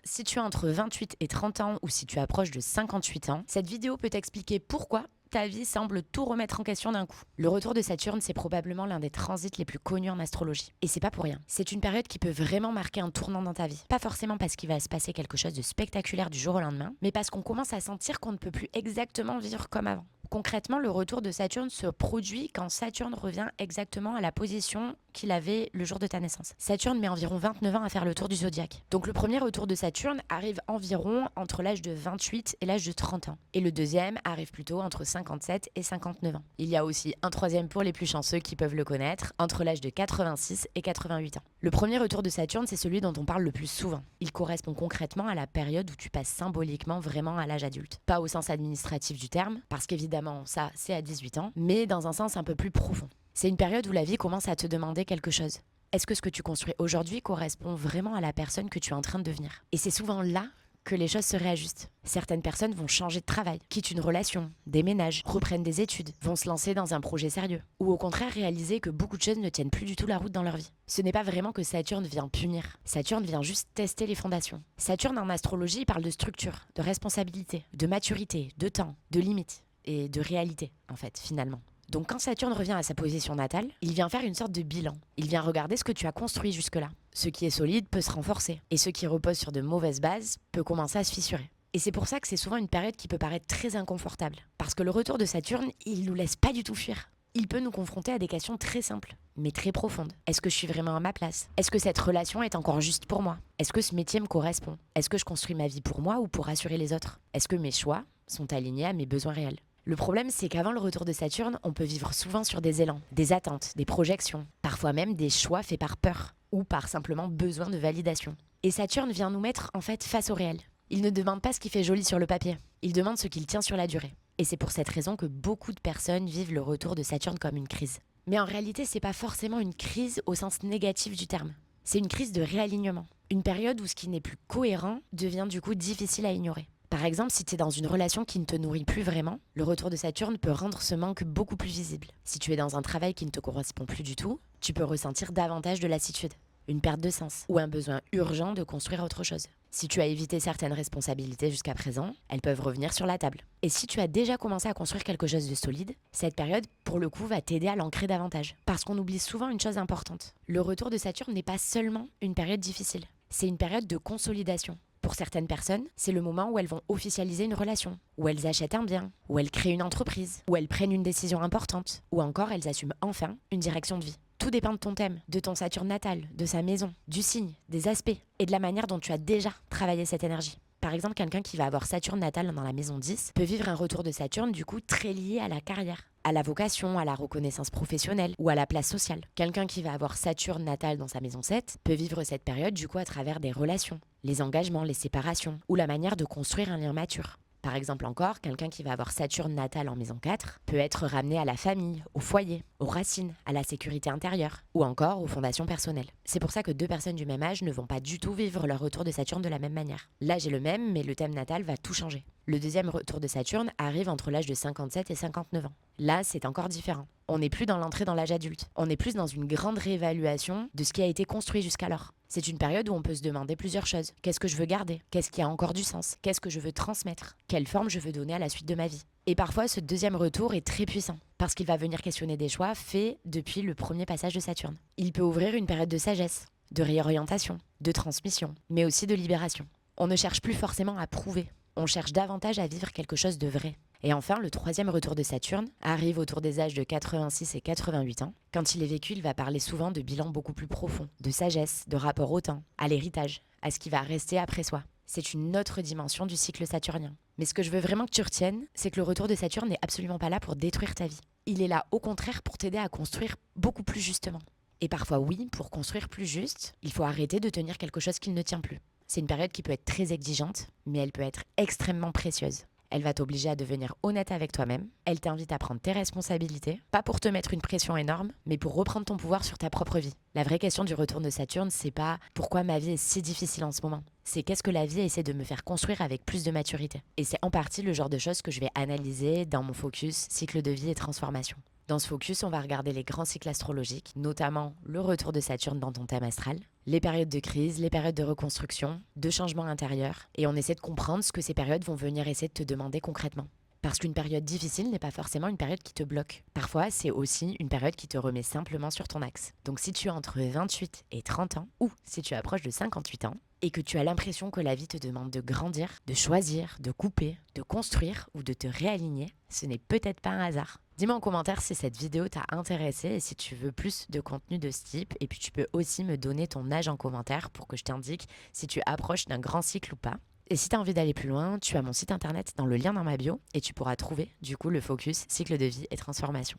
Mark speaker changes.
Speaker 1: si tu as entre 28 et 30 ans ou si tu approches de 58 ans, cette vidéo peut t'expliquer pourquoi ta vie semble tout remettre en question d'un coup. Le retour de Saturne, c'est probablement l'un des transits les plus connus en astrologie. Et c'est pas pour rien. C'est une période qui peut vraiment marquer un tournant dans ta vie. Pas forcément parce qu'il va se passer quelque chose de spectaculaire du jour au lendemain, mais parce qu'on commence à sentir qu'on ne peut plus exactement vivre comme avant. Concrètement, le retour de Saturne se produit quand Saturne revient exactement à la position qu'il avait le jour de ta naissance. Saturne met environ 29 ans à faire le tour du zodiaque. Donc le premier retour de Saturne arrive environ entre l'âge de 28 et l'âge de 30 ans. Et le deuxième arrive plutôt entre 57 et 59 ans. Il y a aussi un troisième pour les plus chanceux qui peuvent le connaître, entre l'âge de 86 et 88 ans. Le premier retour de Saturne, c'est celui dont on parle le plus souvent. Il correspond concrètement à la période où tu passes symboliquement vraiment à l'âge adulte. Pas au sens administratif du terme, parce qu'évidemment ça c'est à 18 ans, mais dans un sens un peu plus profond. C'est une période où la vie commence à te demander quelque chose. Est-ce que ce que tu construis aujourd'hui correspond vraiment à la personne que tu es en train de devenir? Et c'est souvent là que les choses se réajustent. Certaines personnes vont changer de travail, quittent une relation, déménagent, reprennent des études, vont se lancer dans un projet sérieux. Ou au contraire réaliser que beaucoup de choses ne tiennent plus du tout la route dans leur vie. Ce n'est pas vraiment que Saturne vient punir. Saturne vient juste tester les fondations. Saturne en astrologie parle de structure, de responsabilité, de maturité, de temps, de limites et de réalité en fait finalement. Donc quand Saturne revient à sa position natale, il vient faire une sorte de bilan. Il vient regarder ce que tu as construit jusque-là. Ce qui est solide peut se renforcer, et ce qui repose sur de mauvaises bases peut commencer à se fissurer. Et c'est pour ça que c'est souvent une période qui peut paraître très inconfortable. Parce que le retour de Saturne, il nous laisse pas du tout fuir. Il peut nous confronter à des questions très simples, mais très profondes. Est-ce que je suis vraiment à ma place? Est-ce que cette relation est encore juste pour moi? Est-ce que ce métier me correspond? Est-ce que je construis ma vie pour moi ou pour rassurer les autres? Est-ce que mes choix sont alignés à mes besoins réels? Le problème, c'est qu'avant le retour de Saturne, on peut vivre souvent sur des élans, des attentes, des projections, parfois même des choix faits par peur ou par simplement besoin de validation. Et Saturne vient nous mettre en fait face au réel. Il ne demande pas ce qui fait joli sur le papier, il demande ce qu'il tient sur la durée. Et c'est pour cette raison que beaucoup de personnes vivent le retour de Saturne comme une crise. Mais en réalité, c'est pas forcément une crise au sens négatif du terme. C'est une crise de réalignement. Une période où ce qui n'est plus cohérent devient du coup difficile à ignorer. Par exemple, si tu es dans une relation qui ne te nourrit plus vraiment, le retour de Saturne peut rendre ce manque beaucoup plus visible. Si tu es dans un travail qui ne te correspond plus du tout, tu peux ressentir davantage de lassitude, une perte de sens ou un besoin urgent de construire autre chose. Si tu as évité certaines responsabilités jusqu'à présent, elles peuvent revenir sur la table. Et si tu as déjà commencé à construire quelque chose de solide, cette période, pour le coup, va t'aider à l'ancrer davantage. Parce qu'on oublie souvent une chose importante. Le retour de Saturne n'est pas seulement une période difficile, c'est une période de consolidation. Pour certaines personnes, c'est le moment où elles vont officialiser une relation, où elles achètent un bien, où elles créent une entreprise, où elles prennent une décision importante, ou encore elles assument enfin une direction de vie. Tout dépend de ton thème, de ton Saturne natal, de sa maison, du signe, des aspects et de la manière dont tu as déjà travaillé cette énergie. Par exemple, quelqu'un qui va avoir Saturne natal dans la maison 10 peut vivre un retour de Saturne du coup très lié à la carrière, à la vocation, à la reconnaissance professionnelle ou à la place sociale. Quelqu'un qui va avoir Saturne natal dans sa maison 7 peut vivre cette période du coup à travers des relations, les engagements, les séparations ou la manière de construire un lien mature. Par exemple encore, quelqu'un qui va avoir Saturne natal en maison 4 peut être ramené à la famille, au foyer, aux racines, à la sécurité intérieure ou encore aux fondations personnelles. C'est pour ça que deux personnes du même âge ne vont pas du tout vivre leur retour de Saturne de la même manière. L'âge est le même, mais le thème natal va tout changer. Le deuxième retour de Saturne arrive entre l'âge de 57 et 59 ans. Là, c'est encore différent. On n'est plus dans l'entrée dans l'âge adulte. On est plus dans une grande réévaluation de ce qui a été construit jusqu'alors. C'est une période où on peut se demander plusieurs choses. Qu'est-ce que je veux garder? Qu'est-ce qui a encore du sens? Qu'est-ce que je veux transmettre? Quelle forme je veux donner à la suite de ma vie? Et parfois, ce deuxième retour est très puissant, parce qu'il va venir questionner des choix faits depuis le premier passage de Saturne. Il peut ouvrir une période de sagesse, de réorientation, de transmission, mais aussi de libération. On ne cherche plus forcément à prouver, on cherche davantage à vivre quelque chose de vrai. Et enfin, le troisième retour de Saturne arrive autour des âges de 86 et 88 ans. Quand il est vécu, il va parler souvent de bilans beaucoup plus profonds, de sagesse, de rapport au temps, à l'héritage, à ce qui va rester après soi. C'est une autre dimension du cycle saturnien. Mais ce que je veux vraiment que tu retiennes, c'est que le retour de Saturne n'est absolument pas là pour détruire ta vie. Il est là au contraire pour t'aider à construire beaucoup plus justement. Et parfois oui, pour construire plus juste, il faut arrêter de tenir quelque chose qui ne tient plus. C'est une période qui peut être très exigeante, mais elle peut être extrêmement précieuse. Elle va t'obliger à devenir honnête avec toi-même. Elle t'invite à prendre tes responsabilités, pas pour te mettre une pression énorme, mais pour reprendre ton pouvoir sur ta propre vie. La vraie question du retour de Saturne, c'est pas pourquoi ma vie est si difficile en ce moment. C'est qu'est-ce que la vie essaie de me faire construire avec plus de maturité. Et c'est en partie le genre de choses que je vais analyser dans mon focus cycle de vie et transformation. Dans ce focus, on va regarder les grands cycles astrologiques, notamment le retour de Saturne dans ton thème astral, les périodes de crise, les périodes de reconstruction, de changement intérieur, et on essaie de comprendre ce que ces périodes vont venir essayer de te demander concrètement. Parce qu'une période difficile n'est pas forcément une période qui te bloque. Parfois, c'est aussi une période qui te remet simplement sur ton axe. Donc si tu as entre 28 et 30 ans, ou si tu approches de 58 ans, et que tu as l'impression que la vie te demande de grandir, de choisir, de couper, de construire ou de te réaligner, ce n'est peut-être pas un hasard. Dis-moi en commentaire si cette vidéo t'a intéressé et si tu veux plus de contenu de ce type. Et puis tu peux aussi me donner ton âge en commentaire pour que je t'indique si tu approches d'un grand cycle ou pas. Et si tu as envie d'aller plus loin, tu as mon site internet dans le lien dans ma bio et tu pourras trouver du coup le focus cycle de vie et transformation.